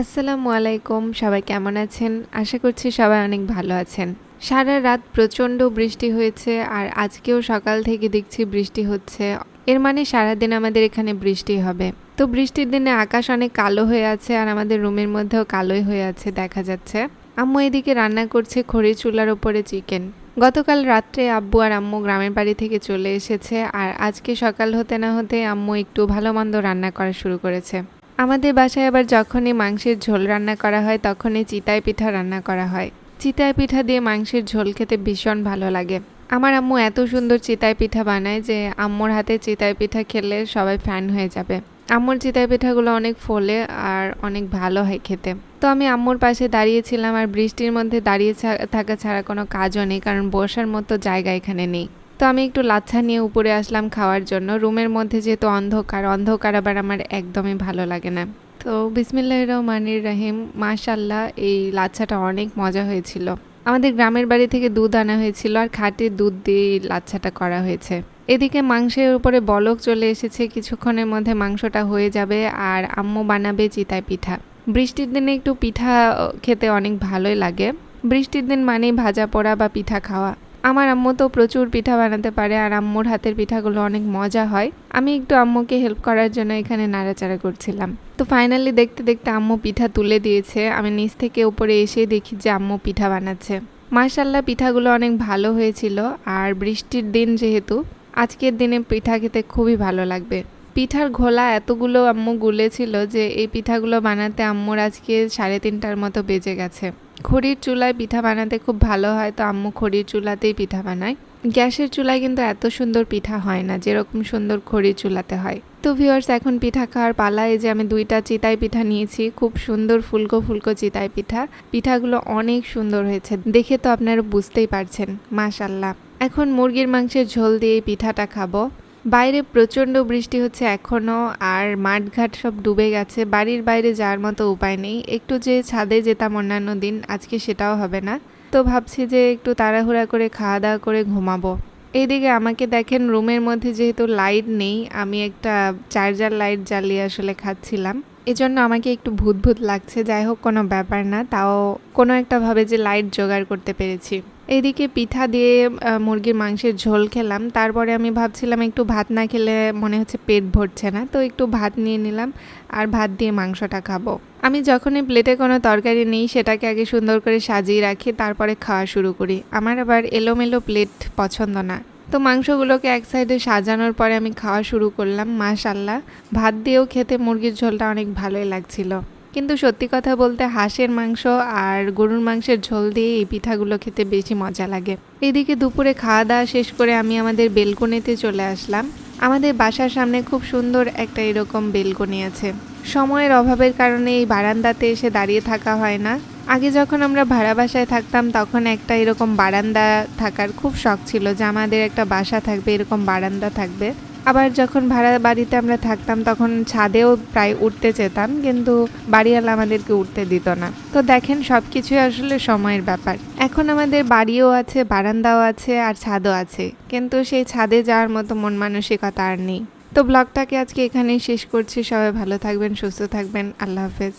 আসসালামু আলাইকুম, সবাই কেমন আছেন? আশা করছি সবাই অনেক ভালো আছেন। সারা রাত প্রচণ্ড বৃষ্টি হয়েছে আর আজকেও সকাল থেকে দেখছি বৃষ্টি হচ্ছে। এর মানে সারাদিন আমাদের এখানে বৃষ্টি হবে। তো বৃষ্টির দিনে আকাশ অনেক কালো হয়ে আছে আর আমাদের রুমের মধ্যেও কালোই হয়ে আছে দেখা যাচ্ছে। আম্মু এদিকে রান্না করছে খড়ির চুলার ওপরে চিকেন। গতকাল রাত্রে আব্বু আর আম্মু গ্রামের বাড়ি থেকে চলে এসেছে আর আজকে সকাল হতে না হতে আম্মু একটু ভালো মন্দ রান্না করা শুরু করেছে। আমাদের বাসায় আবার যখনই মাংসের ঝোল রান্না করা হয় তখনই চিতাই পিঠা রান্না করা হয়। চিতাই পিঠা দিয়ে মাংসের ঝোল খেতে ভীষণ ভালো লাগে। আমার আম্মু এত সুন্দর চিতাই পিঠা বানায় যে আম্মুর হাতে চিতাই পিঠা খেলে সবাই ফ্যান হয়ে যাবে। আম্মুর চিতাই পিঠাগুলো অনেক ফোলে আর অনেক ভালো হয় খেতে। তো আমি আম্মুর পাশে দাঁড়িয়েছিলাম আর বৃষ্টির মধ্যে দাঁড়িয়ে থাকা ছাড়া কোনো কাজও নেই, কারণ বসার মতো জায়গা এখানে নেই। তো আমি একটু লাচ্ছা নিয়ে উপরে আসলাম খাওয়ার জন্য। রুমের মধ্যে যেহেতু অন্ধকার আবার আমার একদমই ভালো লাগে না। তো বিসমিল্লাহির রহমানির রহিম, মাশাআল্লাহ এই লাচ্ছাটা অনেক মজা হয়েছিল। আমাদের গ্রামের বাড়ি থেকে দুধ আনা হয়েছিল আর খাঁটি দুধ দিয়ে লাচ্ছাটা করা হয়েছে। এদিকে মাংসের উপরে বলক চলে এসেছে, কিছুক্ষণের মধ্যে মাংসটা হয়ে যাবে আর আম্মু বানাবে চিতাই পিঠা। বৃষ্টির দিনে একটু পিঠা খেতে অনেক ভালোই লাগে। বৃষ্টির দিন মানেই ভাজা পোড়া বা পিঠা খাওয়া। আমার আম্মু তো প্রচুর পিঠা বানাতে পারে আর আম্মুর হাতের পিঠাগুলো অনেক মজা হয়। আমি একটু আম্মুকে হেল্প করার জন্য এখানে নাড়াচাড়া করছিলাম। তো ফাইনালি দেখতে দেখতে আম্মু পিঠা তুলে দিয়েছে। আমি নিচ থেকে উপরে এসে দেখি যে আম্মু পিঠা বানাচ্ছে। মাশাআল্লাহ পিঠাগুলো অনেক ভালো হয়েছিল আর বৃষ্টির দিন যেহেতু আজকের দিনে পিঠা খেতে খুবই ভালো লাগবে। পিঠার ঘোলা এতগুলো আম্মু গুলেছিল যে এই পিঠাগুলো বানাতে আম্মুর আজকে 3:30টার মতো বেজে গেছে। খড়ির চুলায় পিঠা বানাতে খুব ভালো হয়, তো আম্মু খড়ির চুলাতেই পিঠা বানায়। গ্যাসের চুলায় কিন্তু এত সুন্দর পিঠা হয় না যেরকম সুন্দর খড়ির চুলাতে হয়। তো ভিউয়ার্স, এখন পিঠা খাওয়ার পালা। এই যে আমি 2টা চিতাই পিঠা নিয়েছি, খুব সুন্দর ফুলকো ফুলকো চিতাই পিঠা। পিঠাগুলো অনেক সুন্দর হয়েছে, দেখে তো আপনারা বুঝতেই পারছেন মাশাআল্লাহ। এখন মুরগির মাংসের ঝোল দিয়ে পিঠাটা খাবো। বাইরে প্রচণ্ড বৃষ্টি হচ্ছে এখনও আর মাঠঘাট সব ডুবে গেছে। বাড়ির বাইরে যাওয়ার মতো উপায় নেই। একটু যে ছাদে যেতাম অন্যান্য দিন, আজকে সেটাও হবে না। তো ভাবছি যে একটু তাড়াহুড়া করে খাওয়া দাওয়া করে ঘুমাবো। এইদিকে আমাকে দেখেন, রুমের মধ্যে যেহেতু লাইট নেই, আমি একটা চার্জার লাইট জ্বালিয়ে আসলে খাচ্ছিলাম। এজন্য আমাকে একটু ভূত ভূত লাগছে। যাই হোক, কোনো ব্যাপার না, তাও কোনো একটা ভাবে যে লাইট জোগাড় করতে পেরেছি। এইদিকে পিঠা দিয়ে মুরগির মাংসের ঝোল খেলাম। তারপরে আমি ভাবছিলাম একটু ভাত না খেলে মনে হচ্ছে পেট ভরছে না, তো একটু ভাত নিয়ে নিলাম আর ভাত দিয়ে মাংসটা খাবো। আমি যখনই প্লেটে কোনো তরকারি নিই সেটাকে আগে সুন্দর করে সাজিয়ে রাখি, তারপরে খাওয়া শুরু করি। আমার আবার এলোমেলো প্লেট পছন্দ না। তো মাংসগুলোকে এক সাইডে সাজানোর পরে আমি খাওয়া শুরু করলাম। মাশাআল্লাহ, ভাত দিয়েও খেতে মুরগির ঝোলটা অনেক ভালোই লাগছিল। কিন্তু সত্যি কথা বলতে হাঁসের মাংস আর গরুর মাংসের ঝোল দিয়ে এই পিঠাগুলো খেতে বেশি মজা লাগে। এদিকে দুপুরে খাওয়া দাওয়া শেষ করে আমি আমাদের বেলকনিতে চলে আসলাম। আমাদের বাসার সামনে খুব সুন্দর একটা এরকম বেলকনি আছে। সময়ের অভাবের কারণে এই বারান্দাতে এসে দাঁড়িয়ে থাকা হয় না। আগে যখন আমরা ভাড়া বাসায় থাকতাম তখন একটা এরকম বারান্দা থাকার খুব শখ ছিল যে আমাদের একটা বাসা থাকবে, এরকম বারান্দা থাকবে। আবার যখন ভাড়া বাড়িতে আমরা থাকতাম তখন ছাদেও প্রায় উঠতে চেতাম, কিন্তু বাড়িওয়ালা আমাদেরকে উঠতে দিত না। তো দেখেন, সব কিছুই আসলে সময়ের ব্যাপার। এখন আমাদের বাড়িও আছে, বারান্দাও আছে আর ছাদও আছে, কিন্তু সেই ছাদে যাওয়ার মতো মন মানসিকতা আর নেই। তো ব্লগটাকে আজকে এখানেই শেষ করছি। সবাই ভালো থাকবেন, সুস্থ থাকবেন। আল্লাহ হাফেজ।